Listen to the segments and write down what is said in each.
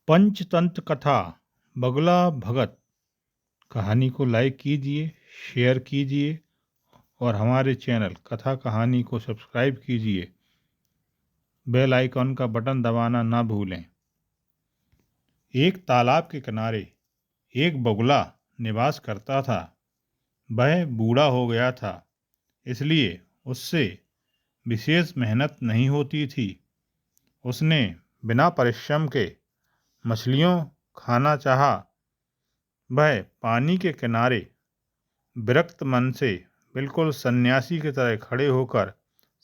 पंचतंत्र कथा बगुला भगत कहानी को लाइक कीजिए, शेयर कीजिए और हमारे चैनल कथा कहानी को सब्सक्राइब कीजिए। बेल आइकॉन का बटन दबाना ना भूलें। एक तालाब के किनारे एक बगुला निवास करता था। वह बूढ़ा हो गया था, इसलिए उससे विशेष मेहनत नहीं होती थी। उसने बिना परिश्रम के मछलियों खाना चाहा। वह पानी के किनारे विरक्त मन से बिल्कुल सन्यासी की तरह खड़े होकर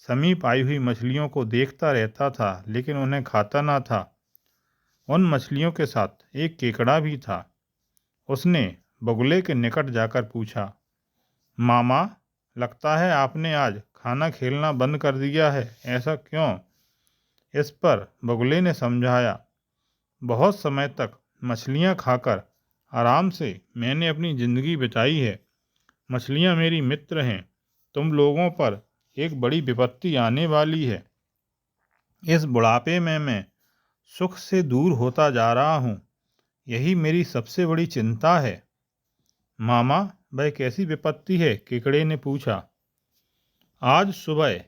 समीप आई हुई मछलियों को देखता रहता था, लेकिन उन्हें खाता ना था। उन मछलियों के साथ एक केकड़ा भी था। उसने बगुले के निकट जाकर पूछा, मामा, लगता है आपने आज खाना खेलना बंद कर दिया है, ऐसा क्यों? इस पर बगुले ने समझाया, बहुत समय तक मछलियाँ खाकर आराम से मैंने अपनी ज़िंदगी बिताई है। मछलियाँ मेरी मित्र हैं। तुम लोगों पर एक बड़ी विपत्ति आने वाली है। इस बुढ़ापे में मैं सुख से दूर होता जा रहा हूँ। यही मेरी सबसे बड़ी चिंता है। मामा, वह कैसी विपत्ति है? केकड़े ने पूछा। आज सुबह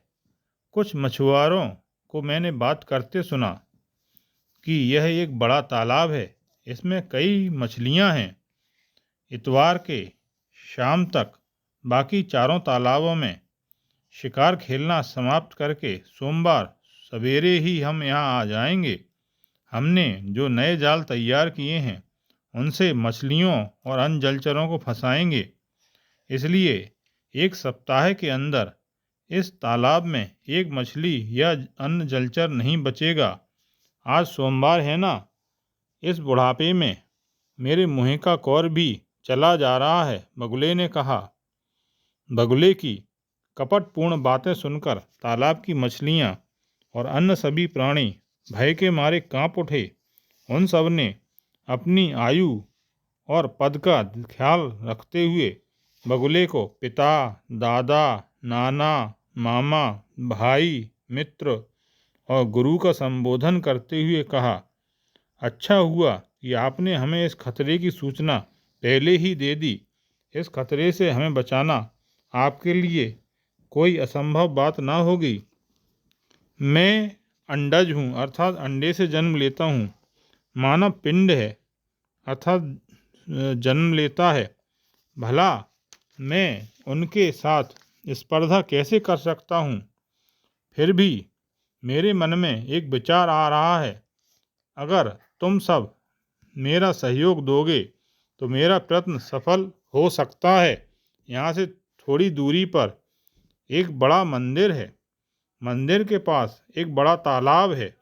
कुछ मछुआरों को मैंने बात करते सुना कि यह एक बड़ा तालाब है, इसमें कई मछलियाँ हैं। इतवार के शाम तक बाकी चारों तालाबों में शिकार खेलना समाप्त करके सोमवार सवेरे ही हम यहाँ आ जाएंगे। हमने जो नए जाल तैयार किए हैं उनसे मछलियों और अन्य जलचरों को फंसाएंगे। इसलिए एक सप्ताह के अंदर इस तालाब में एक मछली या अन्य जलचर नहीं बचेगा। आज सोमवार है ना? इस बुढ़ापे में मेरे मुँह का कौर भी चला जा रहा है, बगुले ने कहा। बगुले की कपटपूर्ण बातें सुनकर तालाब की मछलियाँ और अन्य सभी प्राणी भय के मारे कांप उठे। उन सब ने अपनी आयु और पद का ख्याल रखते हुए बगुले को पिता, दादा, नाना, मामा, भाई, मित्र और गुरु का संबोधन करते हुए कहा, अच्छा हुआ कि आपने हमें इस खतरे की सूचना पहले ही दे दी। इस खतरे से हमें बचाना आपके लिए कोई असंभव बात ना होगी। मैं अंडज हूँ, अर्थात अंडे से जन्म लेता हूँ। मानव पिंड है, अर्थात जन्म लेता है। भला मैं उनके साथ स्पर्धा कैसे कर सकता हूँ? फिर भी मेरे मन में एक विचार आ रहा है। अगर तुम सब मेरा सहयोग दोगे तो मेरा प्रयत्न सफल हो सकता है। यहाँ से थोड़ी दूरी पर एक बड़ा मंदिर है। मंदिर के पास एक बड़ा तालाब है,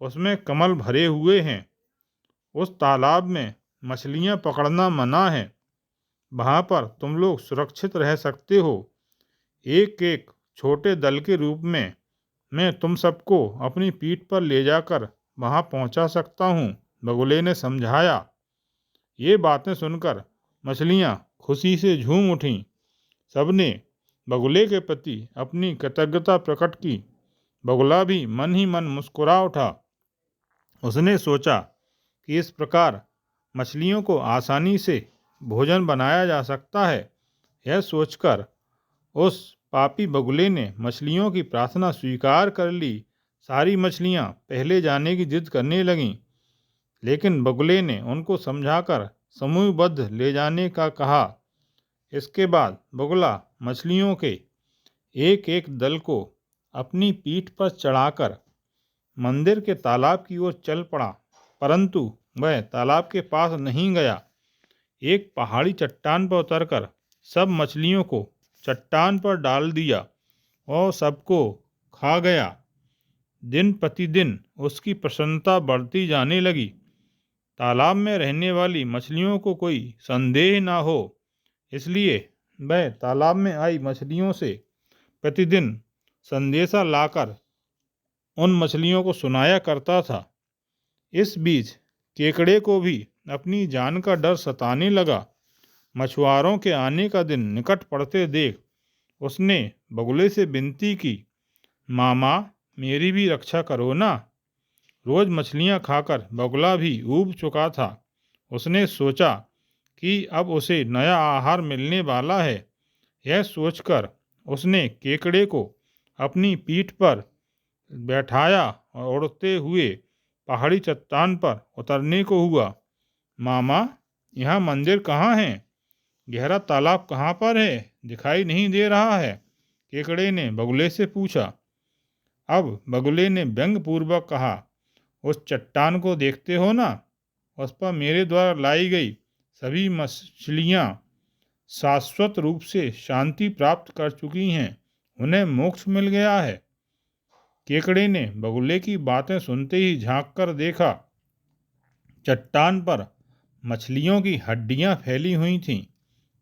उसमें कमल भरे हुए हैं। उस तालाब में मछलियाँ पकड़ना मना है। वहाँ पर तुम लोग सुरक्षित रह सकते हो। एक एक छोटे दल के रूप में मैं तुम सबको अपनी पीठ पर ले जाकर वहाँ पहुँचा सकता हूँ, बगुले ने समझाया। ये बातें सुनकर मछलियाँ खुशी से झूम उठीं। सबने बगुले के प्रति अपनी कृतज्ञता प्रकट की। बगुला भी मन ही मन मुस्कुरा उठा। उसने सोचा कि इस प्रकार मछलियों को आसानी से भोजन बनाया जा सकता है। यह सोचकर उस पापी बगुले ने मछलियों की प्रार्थना स्वीकार कर ली। सारी मछलियाँ पहले जाने की जिद करने लगीं, लेकिन बगुले ने उनको समझाकर समूहबद्ध ले जाने का कहा। इसके बाद बगुला मछलियों के एक एक दल को अपनी पीठ पर चढ़ाकर मंदिर के तालाब की ओर चल पड़ा, परंतु वह तालाब के पास नहीं गया। एक पहाड़ी चट्टान पर उतरकर सब मछलियों को चट्टान पर डाल दिया और सबको खा गया। दिन प्रतिदिन उसकी प्रसन्नता बढ़ती जाने लगी। तालाब में रहने वाली मछलियों को कोई संदेह ना हो, इसलिए वह तालाब में आई मछलियों से प्रतिदिन संदेशा लाकर उन मछलियों को सुनाया करता था। इस बीच केकड़े को भी अपनी जान का डर सताने लगा। मछुआरों के आने का दिन निकट पड़ते देख उसने बगुले से विनती की, मामा, मेरी भी रक्षा करो ना। रोज मछलियां खाकर बगुला भी ऊब चुका था। उसने सोचा कि अब उसे नया आहार मिलने वाला है। यह सोचकर उसने केकड़े को अपनी पीठ पर बैठाया और उड़ते हुए पहाड़ी चट्टान पर उतरने को हुआ। मामा, यहाँ मंदिर कहाँ है? गहरा तालाब कहाँ पर है? दिखाई नहीं दे रहा है, केकड़े ने बगुले से पूछा। अब बगुले ने व्यंग्यपूर्वक कहा, उस चट्टान को देखते हो ना? उस पर मेरे द्वारा लाई गई सभी मछलियाँ शाश्वत रूप से शांति प्राप्त कर चुकी हैं। उन्हें मोक्ष मिल गया है। केकड़े ने बगुले की बातें सुनते ही झांक कर देखा। चट्टान पर मछलियों की हड्डियां फैली हुई थीं।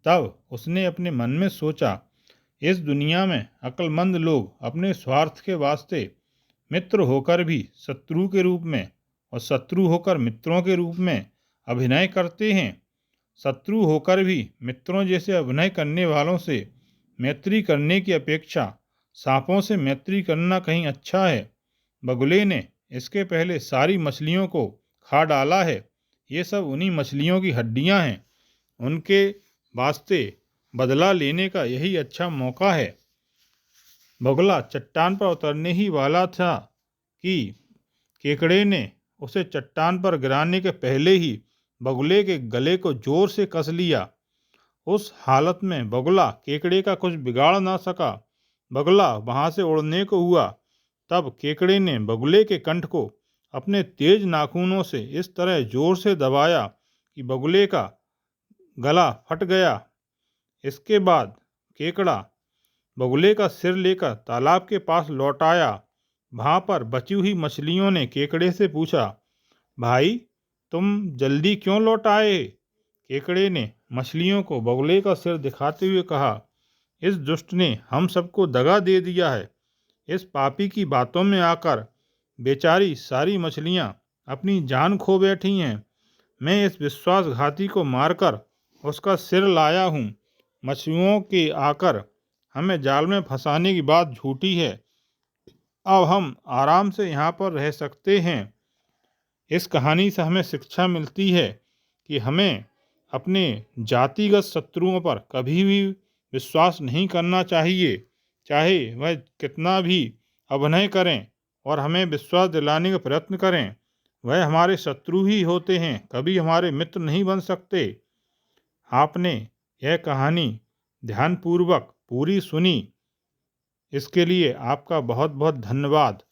तब उसने अपने मन में सोचा, इस दुनिया में अक्लमंद लोग अपने स्वार्थ के वास्ते मित्र होकर भी शत्रु के रूप में और शत्रु होकर मित्रों के रूप में अभिनय करते हैं। शत्रु होकर भी मित्रों जैसे अभिनय करने वालों से मैत्री करने की अपेक्षा सांपों से मैत्री करना कहीं अच्छा है। बगुले ने इसके पहले सारी मछलियों को खा डाला है। ये सब उन्हीं मछलियों की हड्डियां हैं। उनके वास्ते बदला लेने का यही अच्छा मौका है। बगुला चट्टान पर उतरने ही वाला था कि केकड़े ने उसे चट्टान पर गिराने के पहले ही बगुले के गले को जोर से कस लिया। उस हालत में बगुला केकड़े का कुछ बिगाड़ ना सका। बगुला वहां से उड़ने को हुआ। तब केकड़े ने बगुले के कंठ को अपने तेज नाखूनों से इस तरह जोर से दबाया कि बगुले का गला फट गया। इसके बाद केकड़ा बगुले का सिर लेकर तालाब के पास लौट आया। वहां पर बची हुई मछलियों ने केकड़े से पूछा, भाई, तुम जल्दी क्यों लौट आए? केकड़े ने मछलियों को बगुले का सिर दिखाते हुए कहा, इस दुष्ट ने हम सबको दगा दे दिया है। इस पापी की बातों में आकर बेचारी सारी मछलियां अपनी जान खो बैठी हैं। मैं इस विश्वासघाती को मारकर उसका सिर लाया हूँ। मछलियों के आकर हमें जाल में फंसाने की बात झूठी है। अब हम आराम से यहाँ पर रह सकते हैं। इस कहानी से हमें शिक्षा मिलती है कि हमें अपने जातिगत शत्रुओं पर कभी भी विश्वास नहीं करना चाहिए, चाहे वह कितना भी अभिनय करें और हमें विश्वास दिलाने का प्रयत्न करें। वह हमारे शत्रु ही होते हैं, कभी हमारे मित्र नहीं बन सकते। आपने यह कहानी ध्यानपूर्वक पूरी सुनी, इसके लिए आपका बहुत बहुत धन्यवाद।